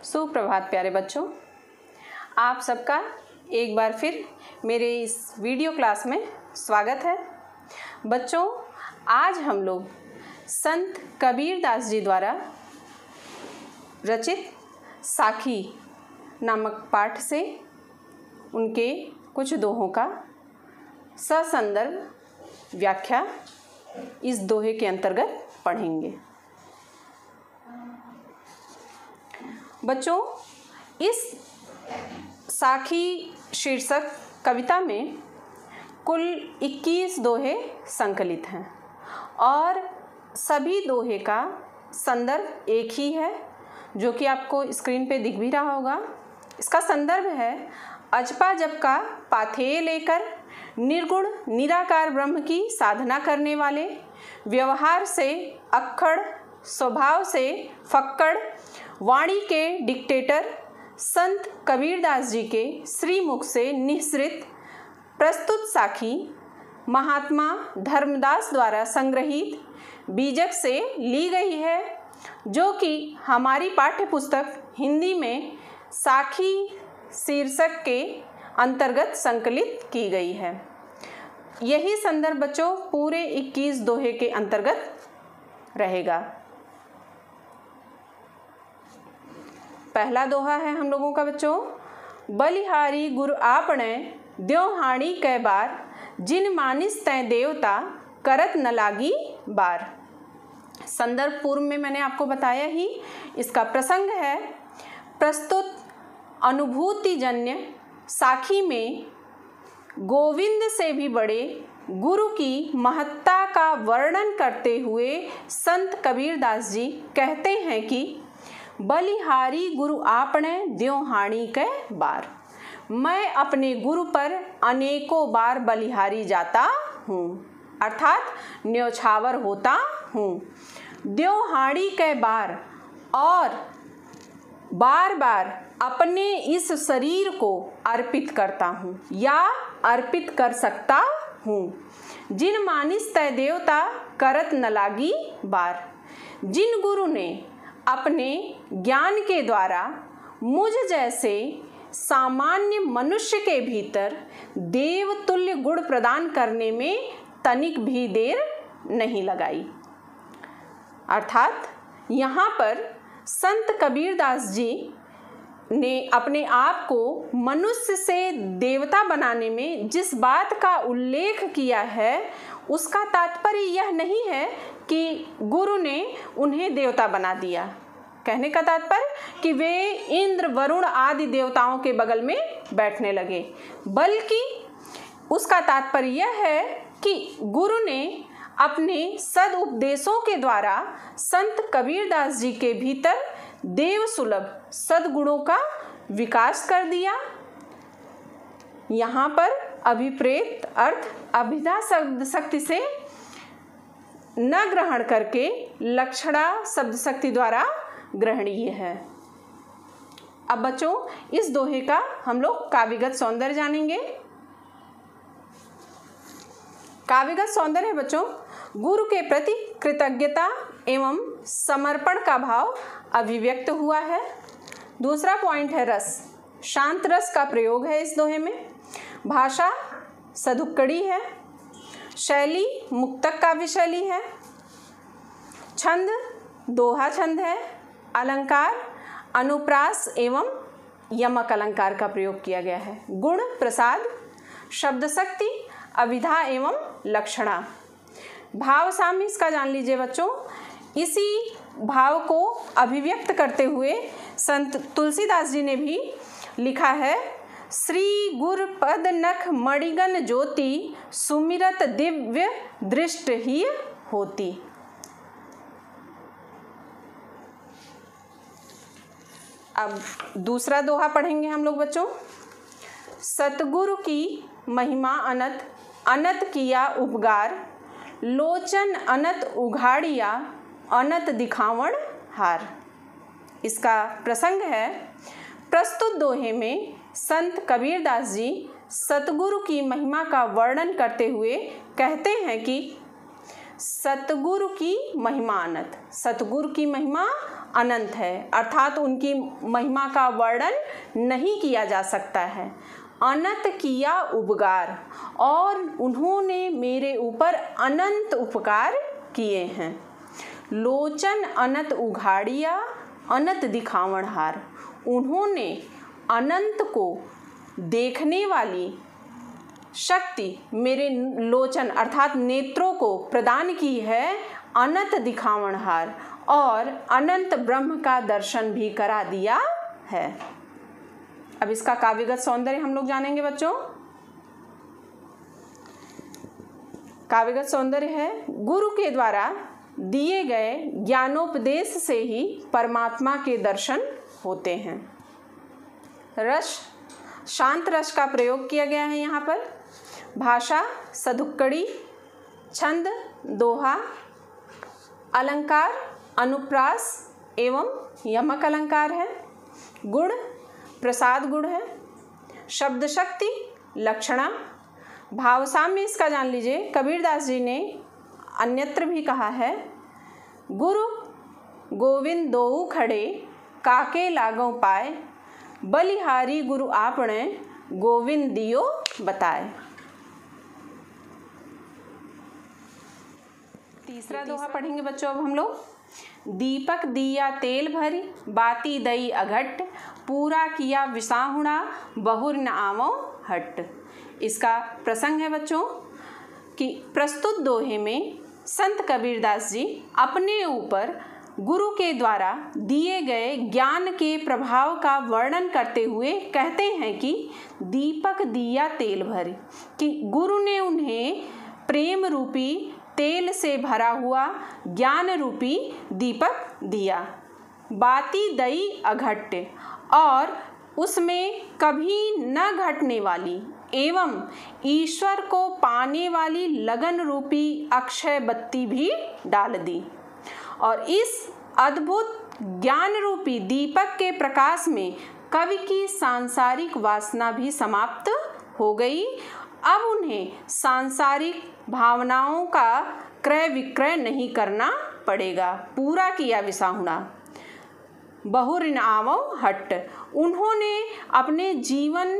सुप्रभात प्यारे बच्चों, आप सबका एक बार फिर मेरे इस वीडियो क्लास में स्वागत है। बच्चों, आज हम लोग संत कबीरदास जी द्वारा रचित साखी नामक पाठ से उनके कुछ दोहों का ससंदर्भ व्याख्या इस दोहे के अंतर्गत पढ़ेंगे। बच्चों, इस साखी शीर्षक कविता में कुल 21 दोहे संकलित हैं और सभी दोहे का संदर्भ एक ही है, जो कि आपको स्क्रीन पे दिख भी रहा होगा। इसका संदर्भ है अजपा जपका पाथेय लेकर निर्गुण निराकार ब्रह्म की साधना करने वाले, व्यवहार से अक्खड़, स्वभाव से फक्कड़, वाणी के डिक्टेटर संत कबीरदास जी के श्रीमुख से निःसृत प्रस्तुत साखी महात्मा धर्मदास द्वारा संग्रहित बीजक से ली गई है, जो कि हमारी पाठ्य पुस्तक हिंदी में साखी शीर्षक के अंतर्गत संकलित की गई है। यही संदर्भ बच्चों पूरे 21 दोहे के अंतर्गत रहेगा। पहला दोहा है हम लोगों का बच्चों, बलिहारी गुरु आपने द्यो हाणी कै बार, जिन मानिस तै देवता करत न लागी बार। संदर्भ पूर्व में मैंने आपको बताया ही। इसका प्रसंग है प्रस्तुत अनुभूतिजन्य साखी में गोविंद से भी बड़े गुरु की महत्ता का वर्णन करते हुए संत कबीरदास जी कहते हैं कि बलिहारी गुरु आपने द्यो हाणी कै बार, मैं अपने गुरु पर अनेकों बार बलिहारी जाता हूँ, अर्थात न्योछावर होता हूँ। द्यो हाणी कै बार, और बार बार अपने इस शरीर को अर्पित करता हूँ या अर्पित कर सकता हूँ। जिन मानिस तय देवता करत न लागी बार, जिन गुरु ने अपने ज्ञान के द्वारा मुझ जैसे सामान्य मनुष्य के भीतर देवतुल्य गुण प्रदान करने में तनिक भी देर नहीं लगाई। अर्थात यहाँ पर संत कबीरदास जी ने अपने आप को मनुष्य से देवता बनाने में जिस बात का उल्लेख किया है, उसका तात्पर्य यह नहीं है कि गुरु ने उन्हें देवता बना दिया। कहने का तात्पर्य कि वे इंद्र वरुण आदि देवताओं के बगल में बैठने लगे, बल्कि उसका तात्पर्य यह है कि गुरु ने अपने सद उपदेशों के द्वारा संत कबीरदास जी के भीतर देव सुलभ सद्गुणों का विकास कर दिया। यहाँ पर अभिप्रेत अर्थ अभिधा शब्द शक्ति से न ग्रहण करके लक्षणा शब्द शक्ति द्वारा ग्रहणीय है। अब बच्चों, इस दोहे का हम लोग काव्यगत सौंदर्य जानेंगे। काव्यगत सौंदर्य है बच्चों, गुरु के प्रति कृतज्ञता एवं समर्पण का भाव अभिव्यक्त हुआ है। दूसरा पॉइंट है रस, शांत रस का प्रयोग है इस दोहे में। भाषा सदुक्कड़ी है। शैली मुक्तक काव्य शैली है। छंद दोहा छंद है। अलंकार अनुप्रास एवं यमक अलंकार का प्रयोग किया गया है। गुण प्रसाद, शब्द शक्ति, अभिधा एवं लक्षणा। भाव साम्य इसका जान लीजिए बच्चों। इसी भाव को अभिव्यक्त करते हुए संत तुलसीदास जी ने भी लिखा है, श्री गुर पद नख मणिगन ज्योति, सुमिरत दिव्य दृष्ट ही होती। अब दूसरा दोहा पढ़ेंगे हम लोग बच्चों। सतगुरु की महिमा अनंत, अनंत किया उपगार, लोचन अनंत उघाड़िया, अनंत दिखावण हार। इसका प्रसंग है प्रस्तुत दोहे में संत कबीरदास जी सतगुरु की महिमा का वर्णन करते हुए कहते हैं कि सतगुरु की महिमा अनंत, सतगुरु की महिमा अनंत है, अर्थात उनकी महिमा का वर्णन नहीं किया जा सकता है। अनंत किया उपकार और उन्होंने मेरे ऊपर अनंत उपकार किए हैं। लोचन अनंत उघाड़िया अनंत दिखावण हार, उन्होंने अनंत को देखने वाली शक्ति मेरे लोचन अर्थात नेत्रों को प्रदान की है, अनंत दिखावण हार, और अनंत ब्रह्म का दर्शन भी करा दिया है। अब इसका काव्यगत सौंदर्य हम लोग जानेंगे बच्चों। काव्यगत सौंदर्य है, गुरु के द्वारा दिए गए ज्ञानोपदेश से ही परमात्मा के दर्शन होते हैं। रस, शांत रस का प्रयोग किया गया है यहाँ पर। भाषा सदुक्कड़ी, छंद दोहा, अलंकार अनुप्रास एवं यमक अलंकार है। गुण प्रसाद गुण है। शब्द शक्ति लक्षणा। भाव साम्य इसका जान लीजिए, कबीरदास जी ने अन्यत्र भी कहा है, गुरु गोविंद दोऊ खड़े काके लागों पाए, बलिहारी गुरु आपने गोविंद दियो बताए। तीसरा दोहा पढ़ेंगे बच्चों अब हम लोग। दीपक दिया तेल भरी बाती दई अघट, पूरा किया विसाहुणा बहुर न आवो हट। इसका प्रसंग है बच्चों कि प्रस्तुत दोहे में संत कबीरदास जी अपने ऊपर गुरु के द्वारा दिए गए ज्ञान के प्रभाव का वर्णन करते हुए कहते हैं कि दीपक दिया तेल भरी, कि गुरु ने उन्हें प्रेम रूपी तेल से भरा हुआ ज्ञान रूपी दीपक दिया। बाती दई अघट, और उसमें कभी न घटने वाली एवं ईश्वर को पाने वाली लगन रूपी अक्षय बत्ती भी डाल दी, और इस अद्भुत ज्ञान रूपी दीपक के प्रकाश में कवि की सांसारिक वासना भी समाप्त हो गई। अब उन्हें सांसारिक भावनाओं का क्रय विक्रय नहीं करना पड़ेगा। पूरा किया विसाहुणा बहुर न आवो हट, उन्होंने अपने जीवन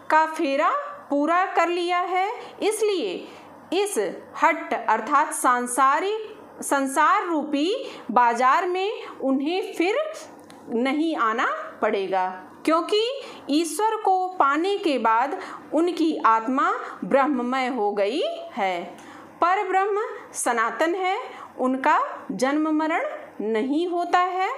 का फेरा पूरा कर लिया है, इसलिए इस हट अर्थात संसार रूपी बाजार में उन्हें फिर नहीं आना पड़ेगा, क्योंकि ईश्वर को पाने के बाद उनकी आत्मा ब्रह्ममय हो गई है। पर ब्रह्म सनातन है, उनका जन्म मरण नहीं होता है।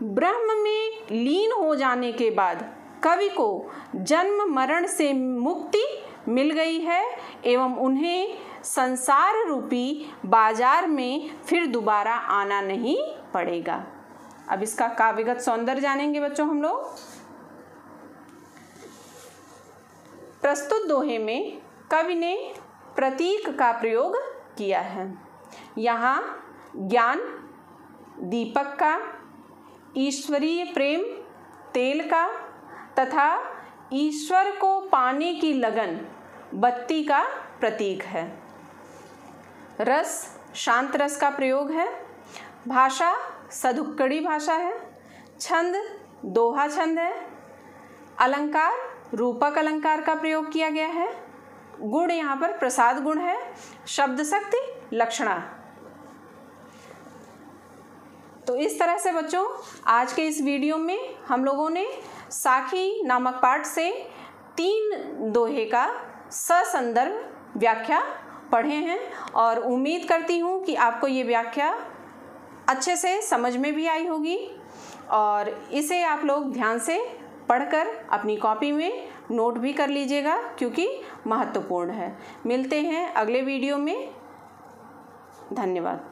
ब्रह्म में लीन हो जाने के बाद कवि को जन्म मरण से मुक्ति मिल गई है एवं उन्हें संसार रूपी बाजार में फिर दोबारा आना नहीं पड़ेगा। अब इसका काव्यगत सौंदर्य जानेंगे बच्चों हम लोग। प्रस्तुत दोहे में कवि ने प्रतीक का प्रयोग किया है। यहाँ ज्ञान दीपक का, ईश्वरीय प्रेम तेल का तथा ईश्वर को पाने की लगन बत्ती का प्रतीक है। रस शांत रस का प्रयोग है। भाषा सदुक्कड़ी भाषा है। छंद दोहा छंद है। अलंकार रूपक अलंकार का प्रयोग किया गया है। गुण यहाँ पर प्रसाद गुण है। शब्द शक्ति लक्षणा। तो इस तरह से बच्चों आज के इस वीडियो में हम लोगों ने साखी नामक पाठ से 3 दोहे का ससंदर्भ व्याख्या पढ़े हैं और उम्मीद करती हूँ कि आपको ये व्याख्या अच्छे से समझ में भी आई होगी और इसे आप लोग ध्यान से पढ़कर अपनी कॉपी में नोट भी कर लीजिएगा, क्योंकि महत्वपूर्ण है। मिलते हैं अगले वीडियो में। धन्यवाद।